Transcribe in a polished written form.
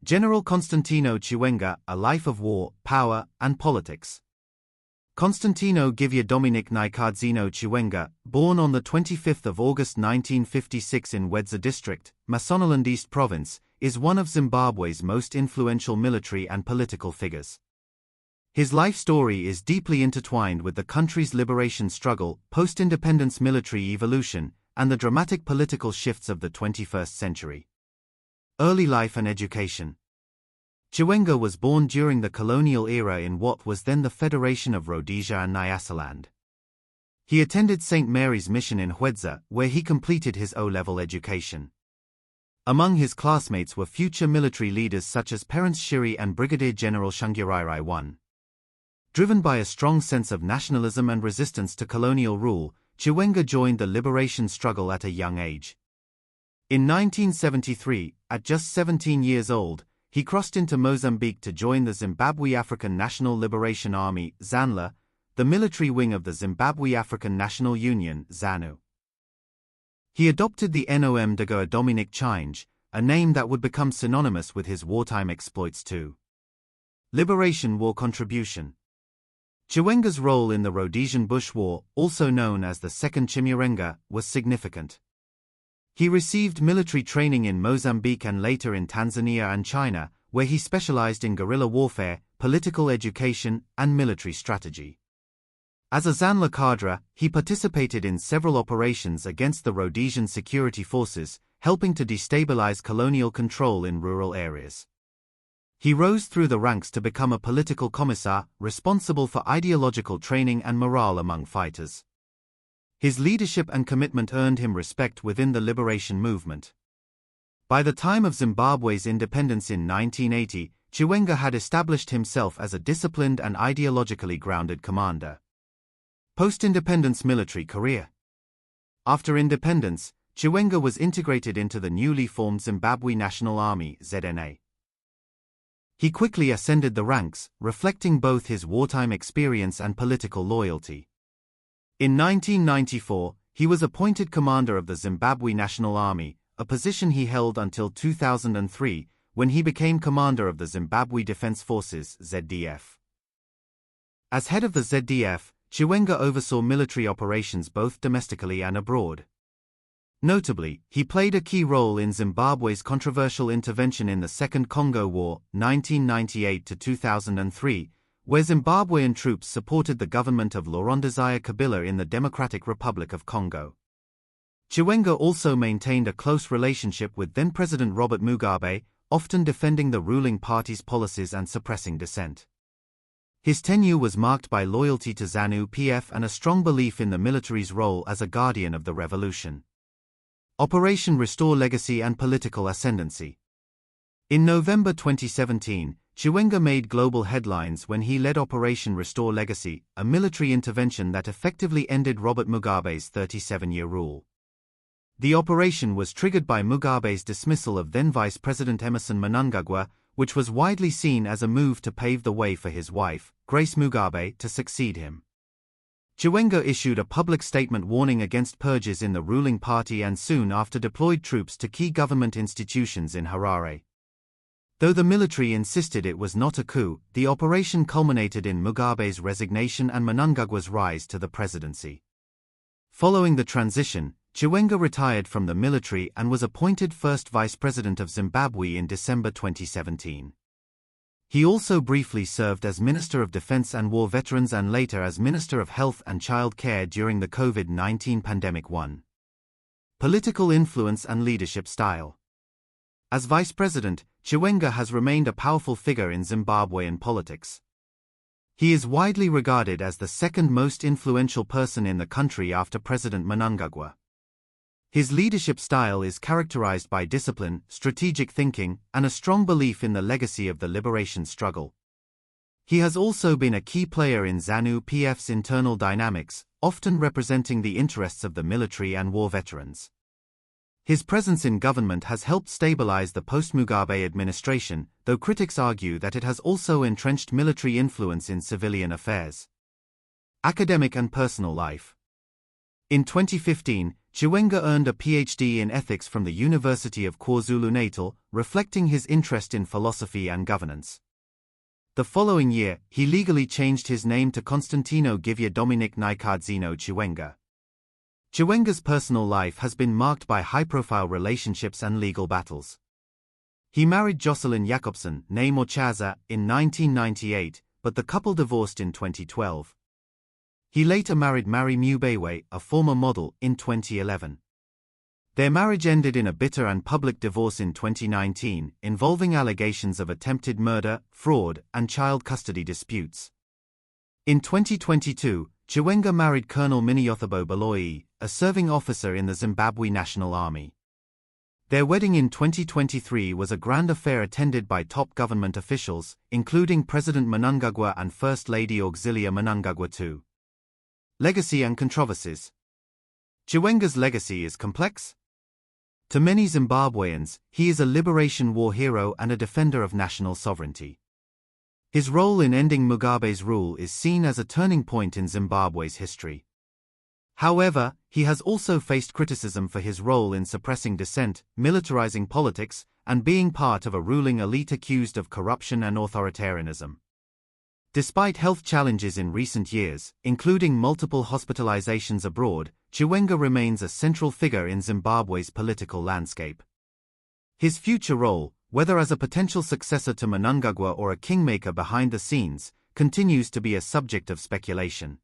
General Constantino Chiwenga, A Life of War, Power, and Politics. Constantino Dominik Nykardzino Chiwenga, born on 25 August 1956 in Wedza District, Mashonaland East Province, is one of Zimbabwe's most influential military and political figures. His life story is deeply intertwined with the country's liberation struggle, post-independence military evolution, and the dramatic political shifts of the 21st century. Early life and education. Chiwenga was born during the colonial era in what was then the Federation of Rhodesia and Nyasaland. He attended St. Mary's Mission in Wedza, where he completed his O-level education. Among his classmates were future military leaders such as Perence Shiri and Brigadier General Chiwenga I. Driven by a strong sense of nationalism and resistance to colonial rule, Chiwenga joined the liberation struggle at a young age. In 1973, at just 17 years old, he crossed into Mozambique to join the Zimbabwe African National Liberation Army, ZANLA, the military wing of the Zimbabwe African National Union, ZANU. He adopted the nom de guerre Dominik Chiwenga, a name that would become synonymous with his wartime exploits too. Liberation War contribution. Chiwenga's role in the Rhodesian Bush War, also known as the Second Chimurenga, was significant. He received military training in Mozambique and later in Tanzania and China, where he specialized in guerrilla warfare, political education, and military strategy. As a ZANLA cadre, he participated in several operations against the Rhodesian security forces, helping to destabilize colonial control in rural areas. He rose through the ranks to become a political commissar, responsible for ideological training and morale among fighters. His leadership and commitment earned him respect within the liberation movement. By the time of Zimbabwe's independence in 1980, Chiwenga had established himself as a disciplined and ideologically grounded commander. Post-independence military career. After independence, Chiwenga was integrated into the newly formed Zimbabwe National Army, ZNA. He quickly ascended the ranks, reflecting both his wartime experience and political loyalty. In 1994, he was appointed commander of the Zimbabwe National Army, a position he held until 2003, when he became commander of the Zimbabwe Defense Forces, ZDF. As head of the ZDF, Chiwenga oversaw military operations both domestically and abroad. Notably, he played a key role in Zimbabwe's controversial intervention in the Second Congo War, 1998 to 2003, where Zimbabwean troops supported the government of Laurent Desire Kabila in the Democratic Republic of Congo. Chiwenga also maintained a close relationship with then-President Robert Mugabe, often defending the ruling party's policies and suppressing dissent. His tenure was marked by loyalty to ZANU-PF and a strong belief in the military's role as a guardian of the revolution. Operation Restore Legacy and Political Ascendancy. In November 2017, Chiwenga made global headlines when he led Operation Restore Legacy, a military intervention that effectively ended Robert Mugabe's 37-year rule. The operation was triggered by Mugabe's dismissal of then-Vice President Emmerson Mnangagwa, which was widely seen as a move to pave the way for his wife, Grace Mugabe, to succeed him. Chiwenga issued a public statement warning against purges in the ruling party and soon after deployed troops to key government institutions in Harare. Though the military insisted it was not a coup, the operation culminated in Mugabe's resignation and Mnangagwa's rise to the presidency. Following the transition, Chiwenga retired from the military and was appointed first vice president of Zimbabwe in December 2017. He also briefly served as Minister of Defense and War Veterans and later as Minister of Health and Child Care during the COVID-19 pandemic. Political influence and leadership style. As vice president, Chiwenga has remained a powerful figure in Zimbabwean politics. He is widely regarded as the second most influential person in the country after President Mnangagwa. His leadership style is characterized by discipline, strategic thinking, and a strong belief in the legacy of the liberation struggle. He has also been a key player in ZANU-PF's internal dynamics, often representing the interests of the military and war veterans. His presence in government has helped stabilize the post-Mugabe administration, though critics argue that it has also entrenched military influence in civilian affairs. Academic and personal life. In 2015, Chiwenga earned a PhD in ethics from the University of KwaZulu-Natal, reflecting his interest in philosophy and governance. The following year, he legally changed his name to Constantino Chiwenga. Chiwenga's personal life has been marked by high-profile relationships and legal battles. He married Jocelyn Jacobson, née Mochaza, in 1998, but the couple divorced in 2012. He later married Mary Mubewe, a former model, in 2011. Their marriage ended in a bitter and public divorce in 2019, involving allegations of attempted murder, fraud, and child custody disputes. In 2022, Chiwenga married Colonel Miniothabo Baloyi, a serving officer in the Zimbabwe National Army. Their wedding in 2023 was a grand affair attended by top government officials, including President Mnangagwa and First Lady Auxilia Mnangagwa II. Legacy and controversies. Chiwenga's legacy is complex. To many Zimbabweans, he is a liberation war hero and a defender of national sovereignty. His role in ending Mugabe's rule is seen as a turning point in Zimbabwe's history. However, he has also faced criticism for his role in suppressing dissent, militarizing politics, and being part of a ruling elite accused of corruption and authoritarianism. Despite health challenges in recent years, including multiple hospitalizations abroad, Chiwenga remains a central figure in Zimbabwe's political landscape. His future role, whether as a potential successor to Mnangagwa or a kingmaker behind the scenes, continues to be a subject of speculation.